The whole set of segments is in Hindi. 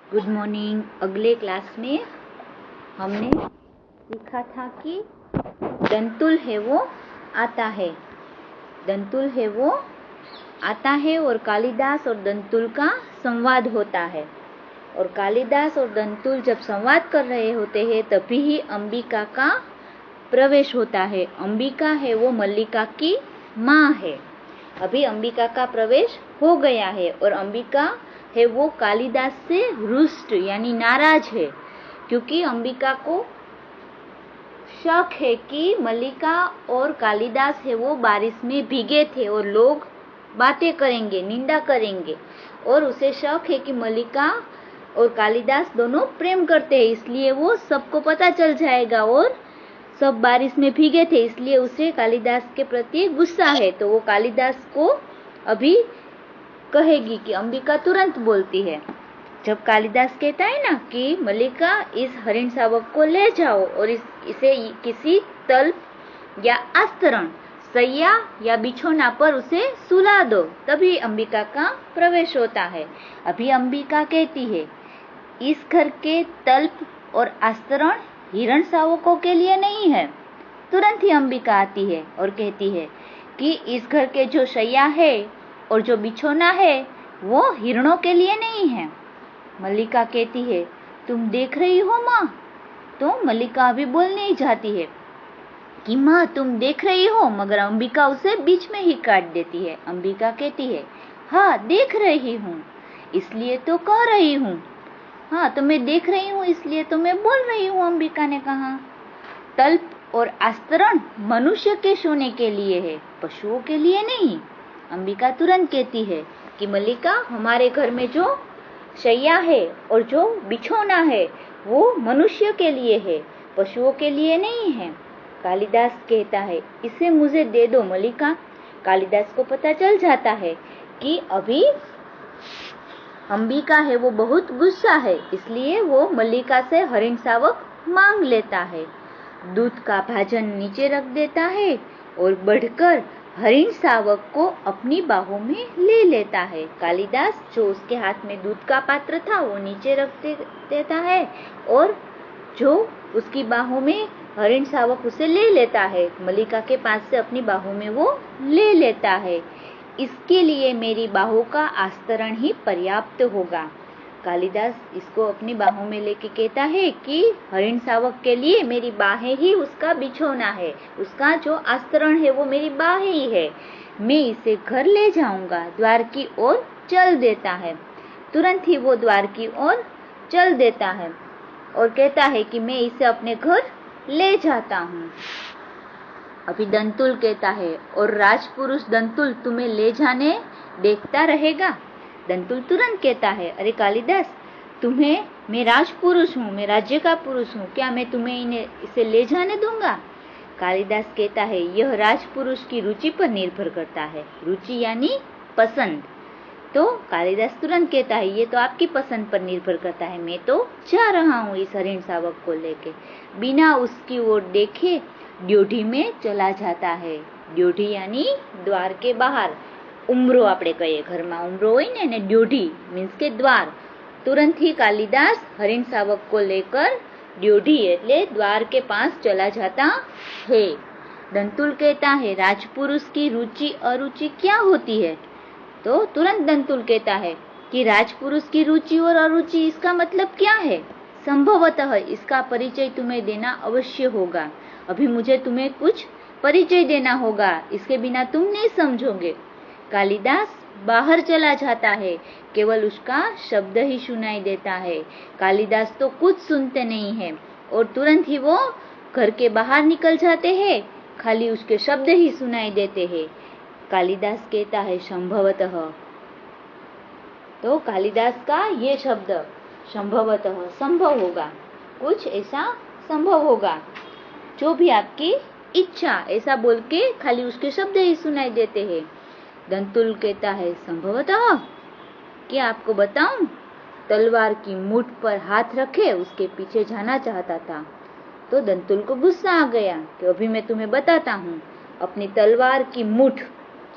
Good morning. अगले क्लास में हमने सीखा था कि दंतुल है वो आता है, दंतुल है वो आता है और कालिदास और दंतुल का संवाद होता है। और कालिदास और दंतुल जब संवाद कर रहे होते हैं तभी ही अंबिका का प्रवेश होता है। अंबिका है वो मल्लिका की माँ है। अभी अंबिका का प्रवेश हो गया है और अंबिका है वो कालिदास से रुष्ट यानी नाराज है, क्योंकि अंबिका को शक है कि मल्लिका और कालिदास है वो बारिश में भीगे थे और लोग बातें करेंगे, निंदा करेंगे, और उसे शक है कि मल्लिका और कालिदास दोनों प्रेम करते हैं, इसलिए वो सबको पता चल जाएगा और सब बारिश में भीगे थे, इसलिए उसे कालिदास के प्रति गुस्सा है। तो वो कालिदास को अभी कहेगी कि अंबिका तुरंत बोलती है। जब कालिदास कहता है ना कि मल्लिका इस हरिण शावक को ले जाओ और इसे किसी तल्प या आस्तरण, सैया या बिछोना पर उसे सुला दो, तभी अंबिका का प्रवेश होता है। अभी अंबिका कहती है इस घर के तल्प और आस्तरण हिरण शावकों के लिए नहीं है। तुरंत ही अंबिका आती है और कहती है कि इस घर के जो शैया है और जो बिछोना है वो हिरणों के लिए नहीं है। मल्लिका कहती है तुम देख रही हो माँ? तो मल्लिका अभी बोलने ही जाती है कि माँ तुम देख रही हो, मगर अंबिका उसे बीच में ही काट देती है। अंबिका कहती है हाँ देख रही हूँ, इसलिए तो कह रही हूँ। हाँ तो मैं देख रही हूँ इसलिए तो मैं बोल रही हूँ, अंबिका ने कहा। तल्प और आस्तरण मनुष्य के सोने के लिए है, पशुओं के लिए नहीं। अंबिका तुरंत कहती है कि मल्लिका हमारे घर में जो शैया है और जो बिछोना है वो मनुष्य के लिए है, पशुओं के लिए नहीं है। कालिदास कहता है इसे मुझे दे दो मल्लिका। कालिदास को पता चल जाता है कि अभी अंबिका है वो बहुत गुस्सा है, इसलिए वो मल्लिका से हरिण शावक मांग लेता है। दूध का भाजन नीचे रख देता है और बढ़कर हरिण शावक को अपनी बाहों में ले लेता है। कालिदास जो उसके हाथ में दूध का पात्र था वो नीचे रख देता है और जो उसकी बाहों में हरिण शावक उसे ले लेता है, मल्लिका के पास से अपनी बाहों में वो ले लेता है। इसके लिए मेरी बाहों का आस्तरण ही पर्याप्त होगा। कालिदास इसको अपनी बाहों में लेके कहता है कि हरिण शावक के लिए मेरी बाहें ही उसका बिछोना है, उसका जो आस्तरण है वो मेरी बाहें ही है। मैं इसे घर ले जाऊंगा। द्वार की ओर चल देता है। तुरंत ही वो द्वार की ओर चल देता है और कहता है कि मैं इसे अपने घर ले जाता हूँ। अभी दंतुल कहता है और राजपुरुष दंतुल तुम्हें ले जाने देखता रहेगा। दंतुल तुरंत कहता है अरे कालिदास, तुम्हें, मैं राजपुरुष हूँ, मैं राज्य का पुरुष हूँ, क्या मैं तुम्हें इसे ले जाने दूंगा? कालिदास कहता है यह राजपुरुष की रुचि पर निर्भर करता है। रुचि यानी पसंद। तो कालिदास तुरंत कहता है ये तो आपकी पसंद पर निर्भर करता है, मैं तो जा रहा हूँ इस हरिण शावक को लेके। बिना उसकी ओर देखे ड्योढ़ी में चला जाता है। ड्योढ़ी यानी द्वार के बाहर। उमरो આપણે કહીએ, ઘરમાં ઉમરો હોય ને, એને ड्योढ़ी मीन्स के द्वार। तुरंत ही कालिदास हरिण शावक को लेकर ड्योढ़ी એટલે द्वार के पास चला जाता है। दंतुल कहता है राजपुरुष की रुचि अरुचि क्या होती है? तो तुरंत दंतुल कहता है कि राजपुरुष की रुचि और अरुचि इसका मतलब क्या है? संभवतः इसका परिचय तुम्हें देना अवश्य होगा। अभी मुझे तुम्हें कुछ परिचय देना होगा, इसके बिना तुम नहीं समझोगे। कालिदास बाहर चला जाता है, केवल उसका शब्द ही सुनाई देता है। कालिदास तो कुछ सुनते नहीं है और तुरंत ही वो घर के बाहर निकल जाते हैं, खाली उसके शब्द ही सुनाई देते हैं। कालिदास कहता है संभवतः। तो कालिदास का ये शब्द संभवतः, संभव होगा, कुछ ऐसा संभव होगा, जो भी आपकी इच्छा, ऐसा बोल के खाली उसके शब्द ही सुनाई देते हैं। दंतुल कहता है संभवतः, क्या आपको बताऊं? तलवार की मुठ पर हाथ रखे उसके पीछे जाना चाहता था। तो दंतुल को गुस्सा आ गया कि अभी मैं तुम्हें बताता हूँ। अपनी तलवार की मुठ,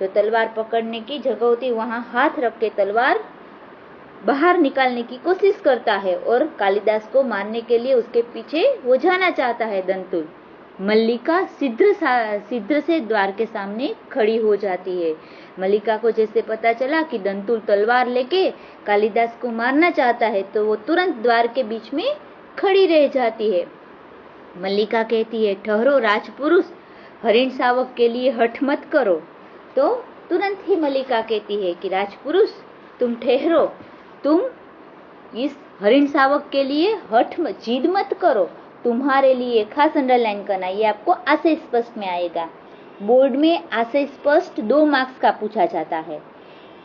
जो तलवार पकड़ने की जगह होती वहां हाथ रख के तलवार बाहर निकालने की कोशिश करता है और कालिदास को मारने के लिए उसके पीछे वो जाना चाहता है दंतुल। मल्लिका शीघ्र से द्वार के सामने खड़ी हो जाती है। मल्लिका को जैसे पता चला कि दंतुल तलवार लेके कालिदास को मारना चाहता है तो वो तुरंत द्वार के बीच में खड़ी रह जाती है। मल्लिका कहती है, ठहरो राजपुरुष, हरिण शावक के लिए हठ मत करो। तो तुरंत ही मल्लिका कहती है कि राजपुरुष तुम ठहरो, तुम इस हरिण शावक के लिए जिद मत करो, तुम्हारे लिए खास अंडरलाइन करना, ये आपको आशय स्पष्ट में आएगा। बोर्ड में आशय स्पष्ट 2 मार्क्स का पूछा जाता है,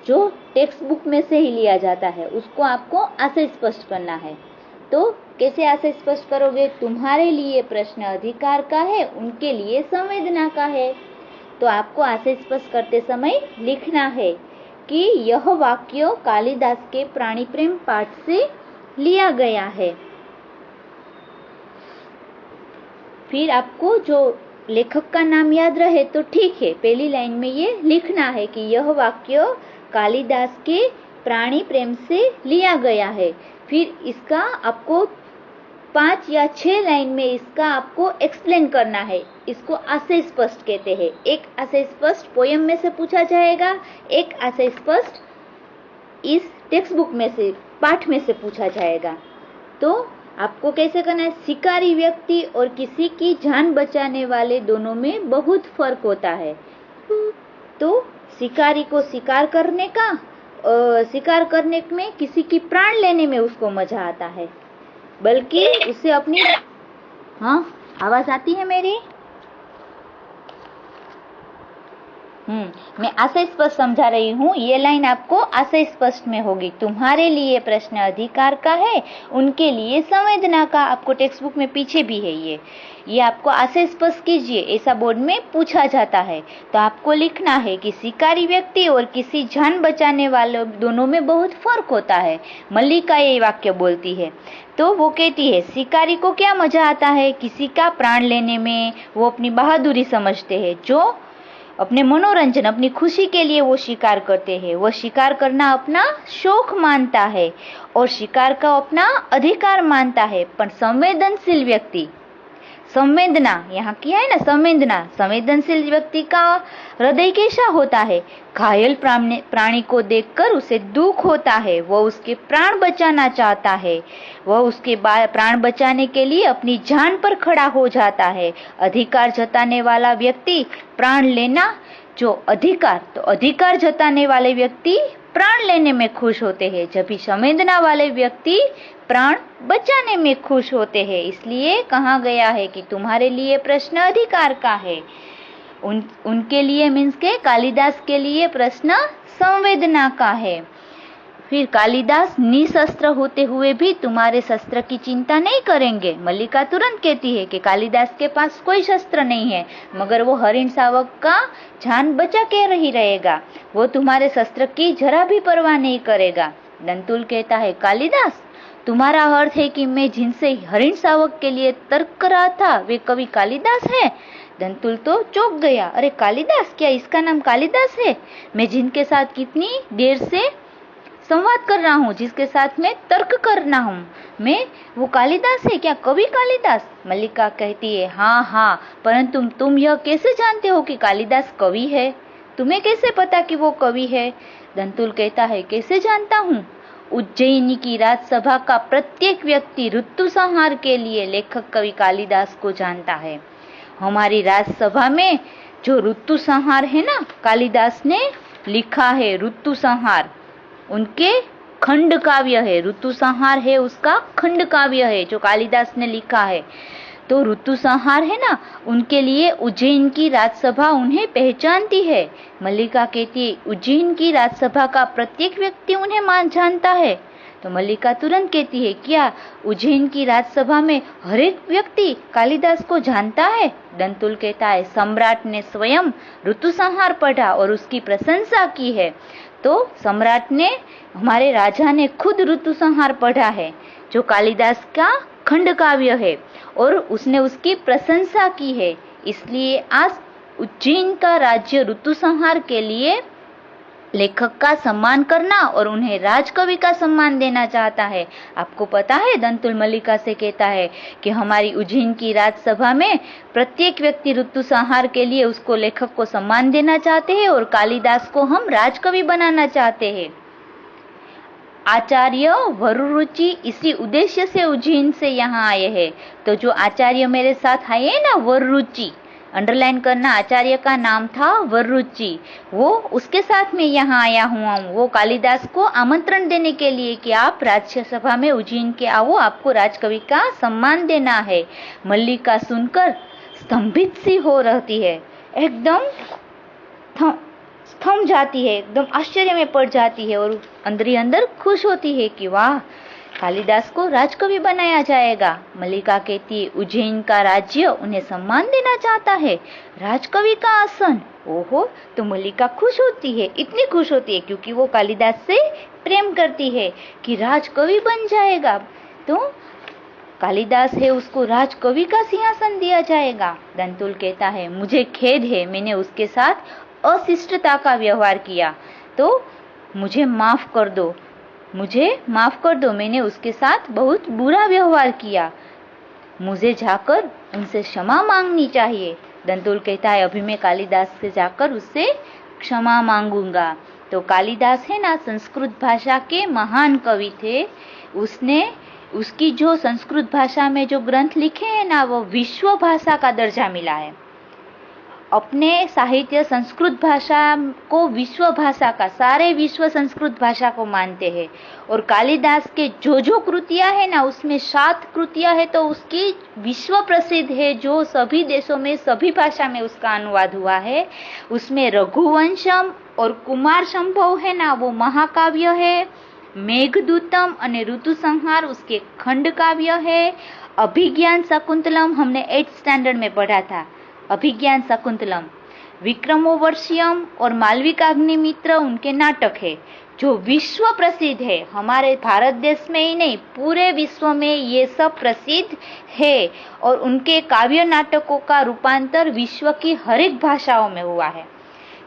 जो टेक्स्ट बुक में से ही लिया जाता है, उसको आपको आशय स्पष्ट करना है। तो कैसे आशय स्पष्ट करोगे? तुम्हारे लिए प्रश्न अधिकार का है, उनके लिए संवेदना का है। तो आपको आशय स्पष्ट करते समय लिखना है कि यह वाक्य कालिदास के प्राणी प्रेम पाठ से लिया गया है। फिर आपको जो लेखक का नाम याद रहे तो ठीक है, पहली लाइन में ये लिखना है कि यह वाक्य कालिदास के प्राणी प्रेम से लिया गया है। फिर इसका आपको 5 या 6 लाइन में इसका आपको एक्सप्लेन करना है। इसको आशय स्पष्ट कहते हैं। एक आशय स्पष्ट पोयम में से पूछा जाएगा, एक आशय स्पष्ट इस टेक्स्ट बुक में से, पाठ में से पूछा जाएगा। तो आपको कैसे करना है? शिकारी व्यक्ति और किसी की जान बचाने वाले दोनों में बहुत फर्क होता है। तो शिकारी को शिकार करने में किसी की प्राण लेने में उसको मजा आता है, बल्कि उसे अपनी आवाज आती है मेरी? मैं आशय स्पष्ट समझा रही हूँ। ये लाइन आपको आशय स्पष्ट में होगी। तुम्हारे लिए प्रश्न अधिकार का है, उनके लिए संवेदना का। आपको टेक्स्ट बुक में पीछे भी है ये आपको आशय स्पष्ट कीजिए, ऐसा बोर्ड में पूछा जाता है। तो आपको लिखना है कि शिकारी व्यक्ति और किसी जान बचाने वाले दोनों में बहुत फर्क होता है। मल्लिका ये वाक्य बोलती है। तो वो कहती है, शिकारी को क्या मजा आता है? किसी का प्राण लेने में वो अपनी बहादुरी समझते हैं। जो अपने मनोरंजन, अपनी खुशी के लिए वो शिकार करते हैं। वो शिकार करना अपना शौक मानता है और शिकार का अपना अधिकार मानता है। पर संवेदनशील व्यक्ति, संवेदना यहाँ किया है ना, संवेदनशील व्यक्ति का हृदय कैसा होता है? घायल प्राणी को देखकर उसे दुख होता है, वह उसके प्राण बचाना चाहता है, वह उसके प्राण बचाने के लिए अपनी जान पर खड़ा हो जाता है। अधिकार जताने वाला व्यक्ति प्राण लेना, जो अधिकार जताने वाले व्यक्ति प्राण लेने में खुश होते हैं, जबकि संवेदना वाले व्यक्ति प्राण बचाने में खुश होते हैं। इसलिए कहा गया है कि तुम्हारे लिए प्रश्न अधिकार का है, उनके लिए मीन्स के कालिदास के लिए प्रश्न संवेदना का है। फिर कालिदास निशस्त्र होते हुए भी तुम्हारे शस्त्र की चिंता नहीं करेंगे। मल्लिका तुरंत कहती है कि कालिदास के पास कोई शस्त्र नहीं है, मगर वो हरिण शावक का जान बचा के ही रहेगा, वो तुम्हारे शस्त्र की जरा भी परवाह नहीं करेगा। दंतुल कहता है, कालिदास तुम्हारा अर्थ है कि मैं जिनसे हरिण शावक के लिए तर्क कर रहा था वे कवि कालिदास है? दंतुल तो चौंक गया। अरे कालिदास, क्या इसका नाम कालिदास है? मैं जिनके साथ कितनी देर से संवाद कर रहा हूँ, जिसके साथ मैं तर्क करना हूँ, मैं वो कालिदास है क्या, कवि कालिदास? मल्लिका कहती है, हाँ, परंतु तुम यह कैसे जानते हो कि कालिदास कवि है? तुम्हें कैसे पता कि वो कवि है? दंतुल कहता है, कैसे जानता हूँ? उज्जैनी की राजसभा का प्रत्येक व्यक्ति ऋतु संहार के लिए लेखक कवि कालिदास को जानता है। हमारी राजसभा में जो ऋतु संहार है ना, कालिदास ने लिखा है। ऋतु संहार उनके खंड काव्य है, ऋतु संहार है उसका खंड काव्य है जो कालिदास ने लिखा है। तो ऋतु संहार है ना, उनके लिए उज्जैन की राजसभा उन्हें पहचानती है। मल्लिका कहती है, उज्जैन की राजसभा का प्रत्येक व्यक्ति उन्हें जानता है। तो मल्लिका तुरंत कहती है, क्या उज्जैन की राजसभा में हर एक व्यक्ति कालिदास को जानता है? दंतुल कहता है, सम्राट ने स्वयं ऋतु संहार पढ़ा और उसकी प्रशंसा की है। तो सम्राट ने, हमारे राजा ने खुद ऋतु संहार पढ़ा है जो कालिदास का खंड काव्य है, और उसने उसकी प्रशंसा की है। इसलिए आज उज्जैन का राज्य ऋतु संहार के लिए लेखक का सम्मान करना और उन्हें राजकवि का सम्मान देना चाहता है। आपको पता है, दंतुल मल्लिका से कहता है कि हमारी उज्जैन की राजसभा में प्रत्येक व्यक्ति ऋतु संहार के लिए उसको लेखक को सम्मान देना चाहते हैं और कालिदास को हम राजकवि बनाना चाहते हैं। आचार्य वरुरुचि इसी उद्देश्य से उज्जैन से यहाँ आए हैं। तो जो आचार्य मेरे साथ आए हैं ना, वरुरुचि, अंडरलाइन करना, आचार्य का नाम था वरुरुचि, वो उसके साथ में यहाँ आया हुआ हूँ। वो कालिदास को आमंत्रण देने के लिए कि आप राज्यसभा में उज्जैन के आओ, आपको राजकवि का सम्मान देना है। मल्लिका सुनकर स्तंभित सी हो रहती है, एकदम थम जाती है, एकदम आश्चर्य में पड़ जाती है और अंदर ही अंदर खुश होती है कि वाह, कालिदास को राजकवि बनाया जाएगा। मल्लिका कहती है उज्जैन का राज्य उन्हें सम्मान देना चाहता है, राजकवि का आसन। ओहो, तो मल्लिका खुश होती है, इतनी खुश होती है क्योंकि वो कालिदास से प्रेम करती है कि राजकवि बन जाएगा। तो कालिदास है, उसको राजकवि का सिंहासन दिया जाएगा। दंतुल कहता है मुझे खेद है, मैंने उसके साथ अशिष्टता का व्यवहार किया, तो मुझे माफ कर दो, मुझे माफ कर दो, मैंने उसके साथ बहुत बुरा व्यवहार किया, मुझे जाकर उनसे क्षमा मांगनी चाहिए। दंतुल कहता है अभी मैं कालिदास से जाकर उससे क्षमा मांगूंगा। तो कालिदास है ना, संस्कृत भाषा के महान कवि थे। उसकी जो संस्कृत भाषा में जो ग्रंथ लिखे हैं ना, वो विश्व भाषा का दर्जा मिला है। अपने साहित्य संस्कृत भाषा को विश्व भाषा का, सारे विश्व संस्कृत भाषा को मानते हैं। और कालिदास के जो कृतियां है ना, उसमें 7 कृतियां है तो उसकी विश्व प्रसिद्ध है, जो सभी देशों में सभी भाषा में उसका अनुवाद हुआ है। उसमें रघुवंशम और कुमार संभव है ना, वो महाकाव्य है। मेघदूतम और ऋतु संहार उसके खंड काव्य है। अभिज्ञान शकुंतलम हमने 8th स्टैंडर्ड में पढ़ा था, अभिज्ञान शकुंतलम। विक्रमोर्वशीयम और मालविकाग्निमित्र उनके नाटक है जो विश्व प्रसिद्ध है। हमारे भारत देश में ही नहीं, पूरे विश्व में ये सब प्रसिद्ध है। और उनके काव्य नाटकों का रूपांतर विश्व की हर एक भाषाओं में हुआ है,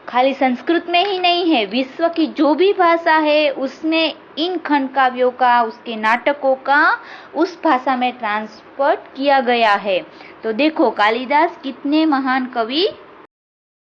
खाली संस्कृत में ही नहीं है, विश्व की जो भी भाषा है उसमें इन खंड काव्यों का, उसके नाटकों का उस भाषा में ट्रांसफर किया गया है। तो देखो कालिदास कितने महान कवि